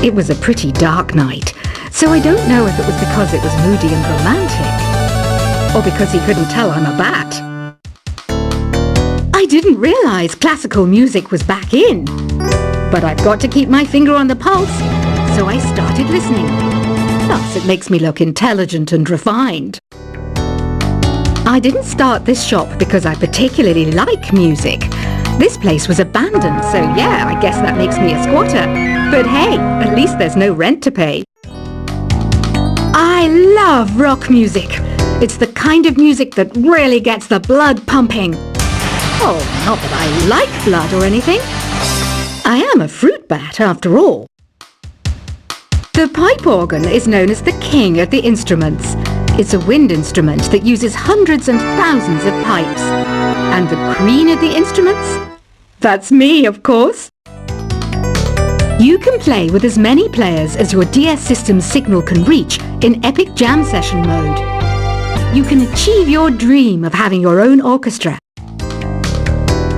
It was a pretty dark night, so I don't know if it was because it was moody and romantic, or because he couldn't tell I'm a bat. I didn't realise classical music was back in, but I've got to keep my finger on the pulse, so I started listening. Plus, it makes me look intelligent and refined. I didn't start this shop because I particularly like music. This place was abandoned, so yeah, I guess that makes me a squatter. But hey, at least there's no rent to pay. I love rock music. It's the kind of music that really gets the blood pumping. Oh, not that I like blood or anything. I am a fruit bat, after all. The pipe organ is known as the king of the instruments. It's a wind instrument that uses hundreds and thousands of pipes. And the queen of the instruments? That's me, of course. You can play with as many players as your DS system's signal can reach in epic jam session mode. You can achieve your dream of having your own orchestra.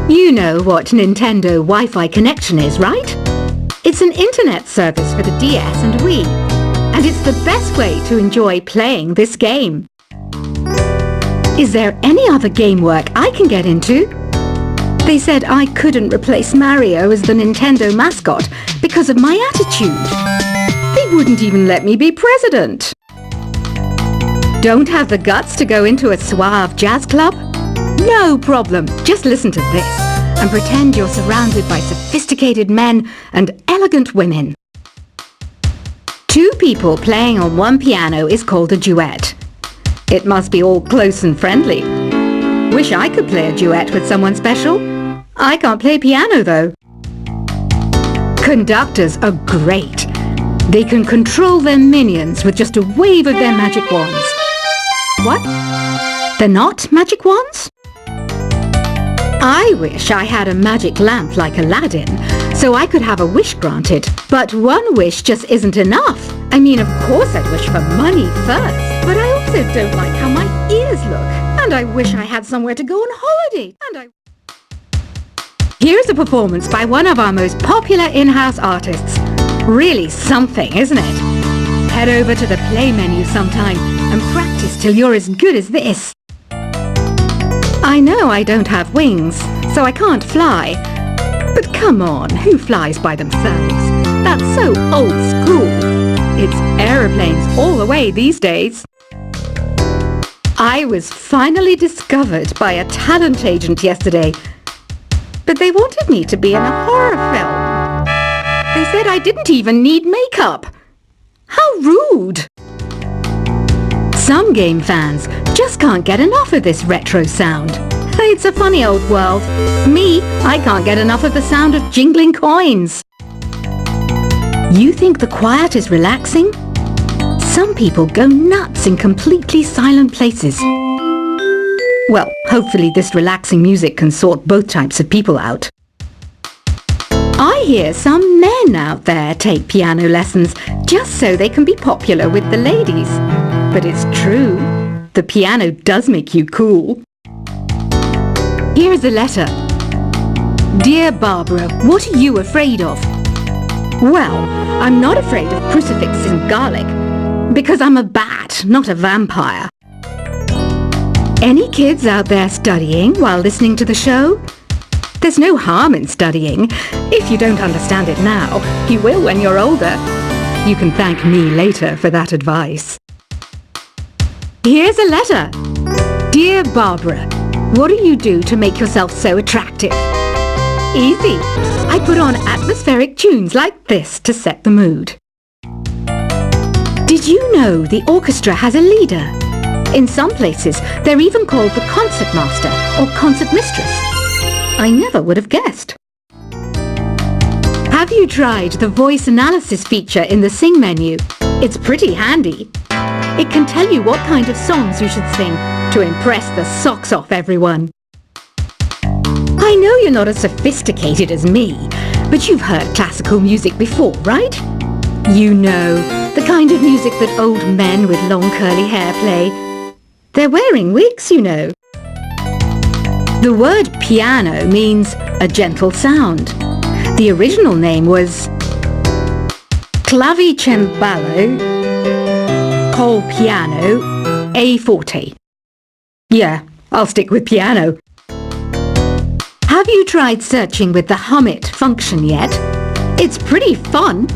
You know what Nintendo Wi-Fi connection is, right? It's an internet service for the DS and Wii, and it's the best way to enjoy playing this game. Is there any other game work I can get into? They said I couldn't replace Mario as the Nintendo mascot because of my attitude. They wouldn't even let me be president. Don't have the guts to go into a suave jazz club? No problem, just listen to this and pretend you're surrounded by sophisticated men and elegant women. Two people playing on one piano is called a duet. It must be all close and friendly. Wish I could play a duet with someone special. I can't play piano though. Conductors are great. They can control their minions with just a wave of their magic wands. What? They're not magic wands? I wish I had a magic lamp like Aladdin, so I could have a wish granted. But one wish just isn't enough. I mean, of course I'd wish for money first, but I also don't like how my ears look. And I wish I had somewhere to go on holiday. Here's a performance by one of our most popular in-house artists. Really something, isn't it? Head over to the play menu sometime and practice till you're as good as this. I know I don't have wings, so I can't fly. But come on, who flies by themselves? That's so old school. It's aeroplanes all the way these days. I was finally discovered by a talent agent yesterday, but they wanted me to be in a horror film. They said I didn't even need makeup. How rude! Some game fans just can't get enough of this retro sound. It's a funny old world. Me, I can't get enough of the sound of jingling coins. You think the quiet is relaxing? Some people go nuts in completely silent places. Well, hopefully this relaxing music can sort both types of people out. I hear some men out there take piano lessons just so they can be popular with the ladies. But it's true, the piano does make you cool. Here's a letter. Dear Barbara, what are you afraid of? Well, I'm not afraid of crucifixes and garlic, because I'm a bat, not a vampire. Any kids out there studying while listening to the show? There's no harm in studying. If you don't understand it now, you will when you're older. You can thank me later for that advice. Here's a letter. Dear Barbara, what do you do to make yourself so attractive? Easy. I put on atmospheric tunes like this to set the mood. Did you know the orchestra has a leader? In some places, they're even called the concert master or concert mistress. I never would have guessed. Have you tried the voice analysis feature in the Sing menu? It's pretty handy. It can tell you what kind of songs you should sing to impress the socks off everyone. I know you're not as sophisticated as me, but you've heard classical music before, right? You know, the kind of music that old men with long curly hair play. They're wearing wigs, you know. The word piano means a gentle sound. The original name was Clavicembalo, col piano, A forte. Yeah, I'll stick with piano. Have you tried searching with the hum it function yet? It's pretty fun.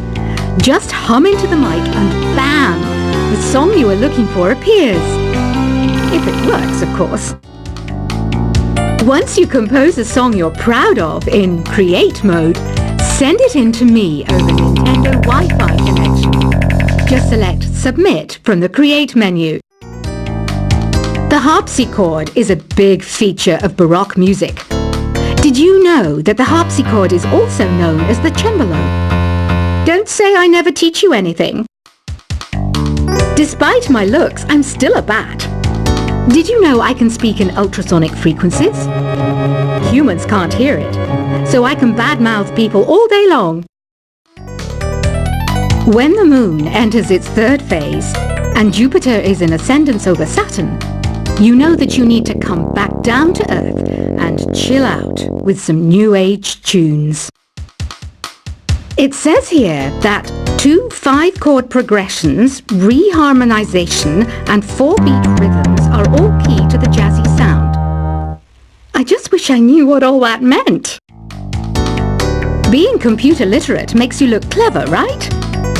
Just hum into the mic and bam, the song you are looking for appears. If it works, of course. Once you compose a song you're proud of in create mode, send it in to me over Nintendo Wi-Fi connection. Just select Submit from the Create menu. The harpsichord is a big feature of Baroque music. Did you know that the harpsichord is also known as the cembalo? Don't say I never teach you anything. Despite my looks, I'm still a bat. Did you know I can speak in ultrasonic frequencies? Humans can't hear it, so I can badmouth people all day long. When the moon enters its third phase and Jupiter is in ascendance over Saturn, you know that you need to come back down to Earth and chill out with some New Age tunes. It says here that 2 5-chord progressions, reharmonization and 4-beat rhythms are all key to the jazzy sound. I just wish I knew what all that meant. Being computer literate makes you look clever, right?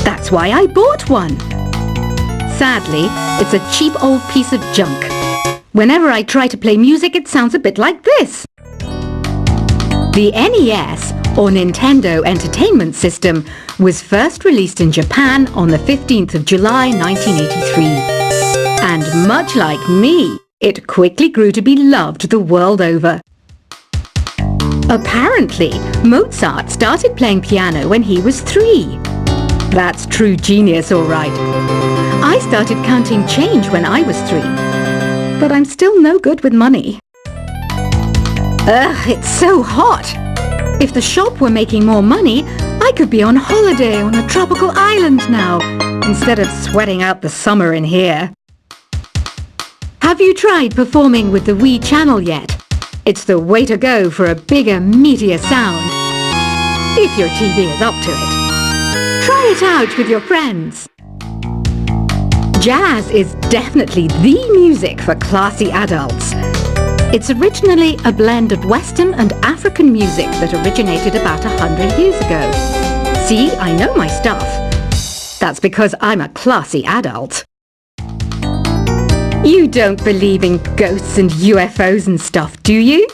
That's why I bought one. Sadly, it's a cheap old piece of junk. Whenever I try to play music, it sounds a bit like this. The NES, or Nintendo Entertainment System, was first released in Japan on the 15th of July 1983. And much like me, it quickly grew to be loved the world over. Apparently, Mozart started playing piano when he was 3. That's true genius, all right. I started counting change when I was 3. But I'm still no good with money. Ugh, it's so hot. If the shop were making more money, I could be on holiday on a tropical island now, instead of sweating out the summer in here. Have you tried performing with the Wii channel yet? It's the way to go for a bigger, meatier sound. If your TV is up to it. Try it out with your friends. Jazz is definitely the music for classy adults. It's originally a blend of Western and African music that originated about 100 years ago. See, I know my stuff. That's because I'm a classy adult. You don't believe in ghosts and UFOs and stuff, do you?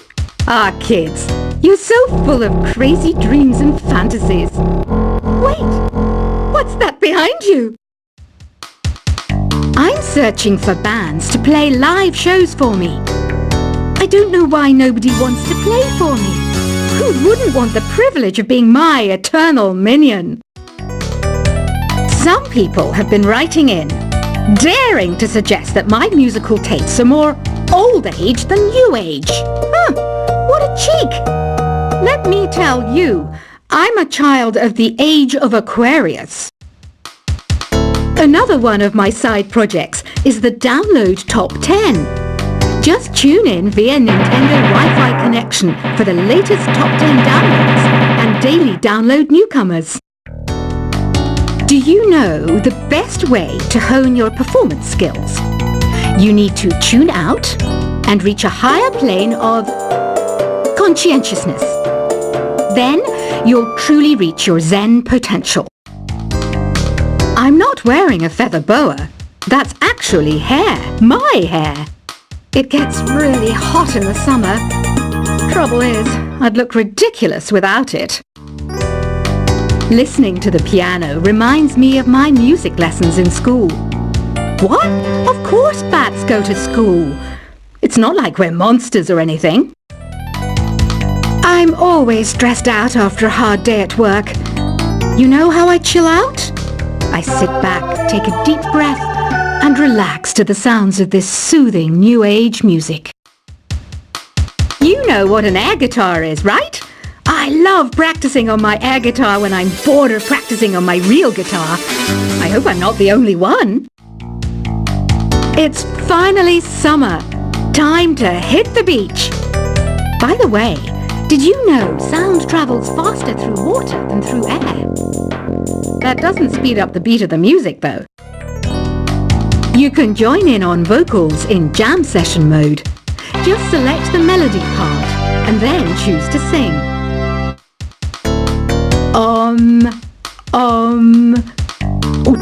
Ah, kids, you're so full of crazy dreams and fantasies. Wait, what's that behind you? I'm searching for bands to play live shows for me. I don't know why nobody wants to play for me. Who wouldn't want the privilege of being my eternal minion? Some people have been writing in, daring to suggest that my musical tastes are more old age than new age. What a cheek! Let me tell you, I'm a child of the age of Aquarius. Another one of my side projects is the Download Top 10. Just tune in via Nintendo Wi-Fi connection for the latest Top 10 downloads and daily download newcomers. Do you know the best way to hone your performance skills? You need to tune out and reach a higher plane of conscientiousness. Then you'll truly reach your Zen potential. I'm not wearing a feather boa. That's actually hair, my hair. It gets really hot in the summer. Trouble is, I'd look ridiculous without it. Listening to the piano reminds me of my music lessons in school. What? Of course bats go to school. It's not like we're monsters or anything. I'm always stressed out after a hard day at work. You know how I chill out? I sit back, take a deep breath, and relax to the sounds of this soothing new age music. You know what an air guitar is, right? I love practicing on my air guitar when I'm bored of practicing on my real guitar. I hope I'm not the only one. It's finally summer. Time to hit the beach. By the way, did you know sound travels faster through water than through air? That doesn't speed up the beat of the music, though. You can join in on vocals in jam session mode. Just select the melody part and then choose to sing. Oh,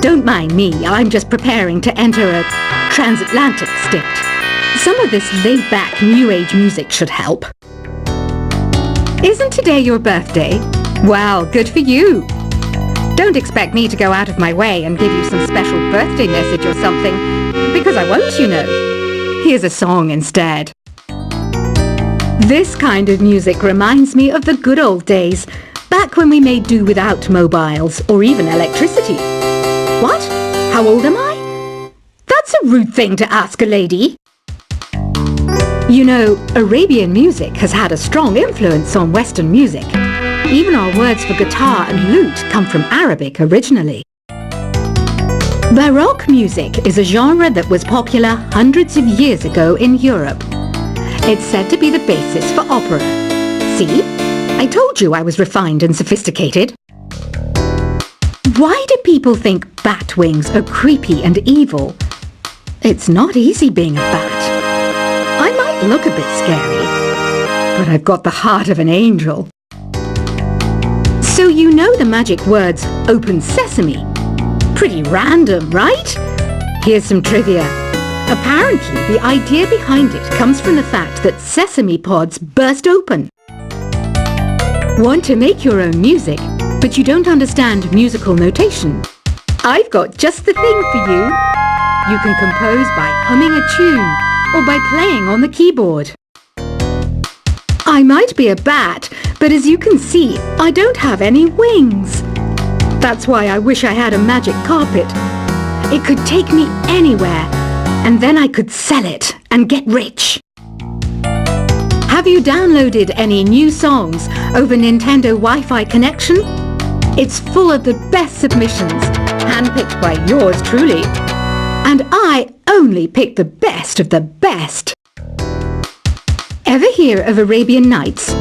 don't mind me. I'm just preparing to enter a transatlantic state. Some of this laid-back New Age music should help. Isn't today your birthday? Well, good for you. Don't expect me to go out of my way and give you some special birthday message or something, because I won't, you know. Here's a song instead. This kind of music reminds me of the good old days, back when we made do without mobiles or even electricity. What? How old am I? That's a rude thing to ask a lady. You know, Arabian music has had a strong influence on Western music. Even our words for guitar and lute come from Arabic originally. Baroque music is a genre that was popular hundreds of years ago in Europe. It's said to be the basis for opera. See? I told you I was refined and sophisticated. Why do people think bat wings are creepy and evil? It's not easy being a bat. I might look a bit scary, but I've got the heart of an angel. So you know the magic words "open sesame"? Pretty random, right? Here's some trivia. Apparently, the idea behind it comes from the fact that sesame pods burst open. Want to make your own music, but you don't understand musical notation? I've got just the thing for you. You can compose by humming a tune or by playing on the keyboard. I might be a bat, but as you can see, I don't have any wings. That's why I wish I had a magic carpet. It could take me anywhere, and then I could sell it and get rich. Have you downloaded any new songs over Nintendo Wi-Fi connection? It's full of the best submissions, handpicked by yours truly. And I only pick the best of the best. Ever hear of Arabian Nights?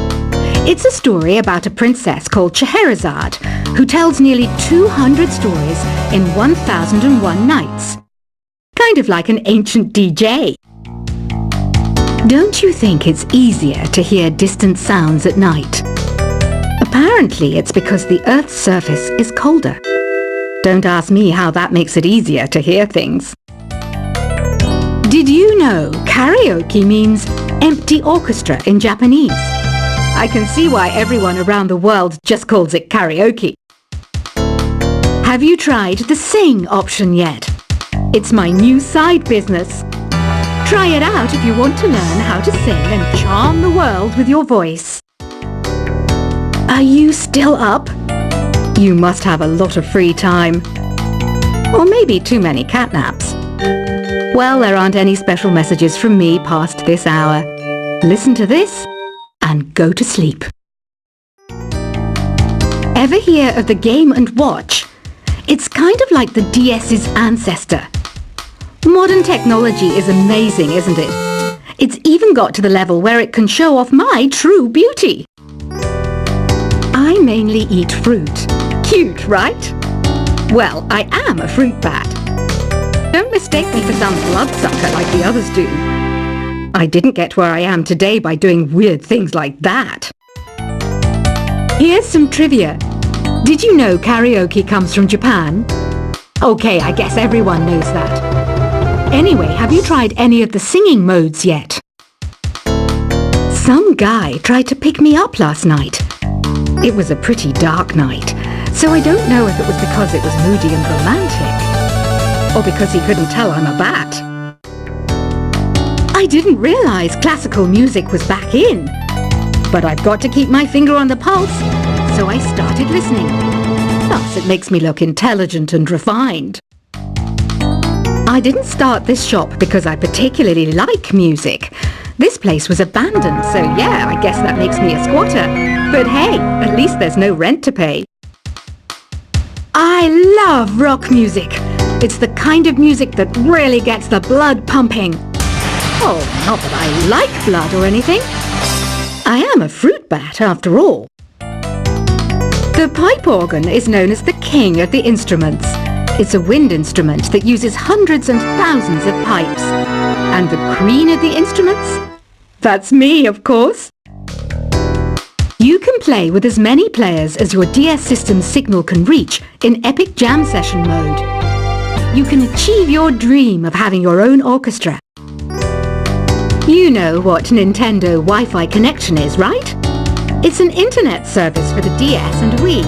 It's a story about a princess called Scheherazade, who tells nearly 200 stories in 1001 nights. Kind of like an ancient DJ. Don't you think it's easier to hear distant sounds at night? Apparently it's because the Earth's surface is colder. Don't ask me how that makes it easier to hear things. Did you know karaoke means empty orchestra in Japanese? I can see why everyone around the world just calls it karaoke. Have you tried the sing option yet? It's my new side business. Try it out if you want to learn how to sing and charm the world with your voice. Are you still up? You must have a lot of free time. Or maybe too many catnaps. Well, there aren't any special messages from me past this hour. Listen to this and go to sleep. Ever hear of the Game & Watch? It's kind of like the DS's ancestor. Modern technology is amazing, isn't it? It's even got to the level where it can show off my true beauty. I mainly eat fruit. Cute, right? Well, I am a fruit bat. Don't mistake me for some bloodsucker like the others do. I didn't get where I am today by doing weird things like that. Here's some trivia. Did you know karaoke comes from Japan? Okay, I guess everyone knows that. Anyway, have you tried any of the singing modes yet? Some guy tried to pick me up last night. It was a pretty dark night, so I don't know if it was because it was moody and romantic, or because he couldn't tell I'm a bat. I didn't realize classical music was back in, but I've got to keep my finger on the pulse, so I started listening. Plus, it makes me look intelligent and refined. I didn't start this shop because I particularly like music. This place was abandoned, so yeah, I guess that makes me a squatter. But hey, at least there's no rent to pay. I love rock music. It's the kind of music that really gets the blood pumping. Oh, not that I like blood or anything. I am a fruit bat after all. The pipe organ is known as the king of the instruments. It's a wind instrument that uses hundreds and thousands of pipes. And the queen of the instruments? That's me, of course. You can play with as many players as your DS system's signal can reach in Epic Jam Session mode. You can achieve your dream of having your own orchestra. You know what Nintendo Wi-Fi connection is, right? It's an internet service for the DS and Wii.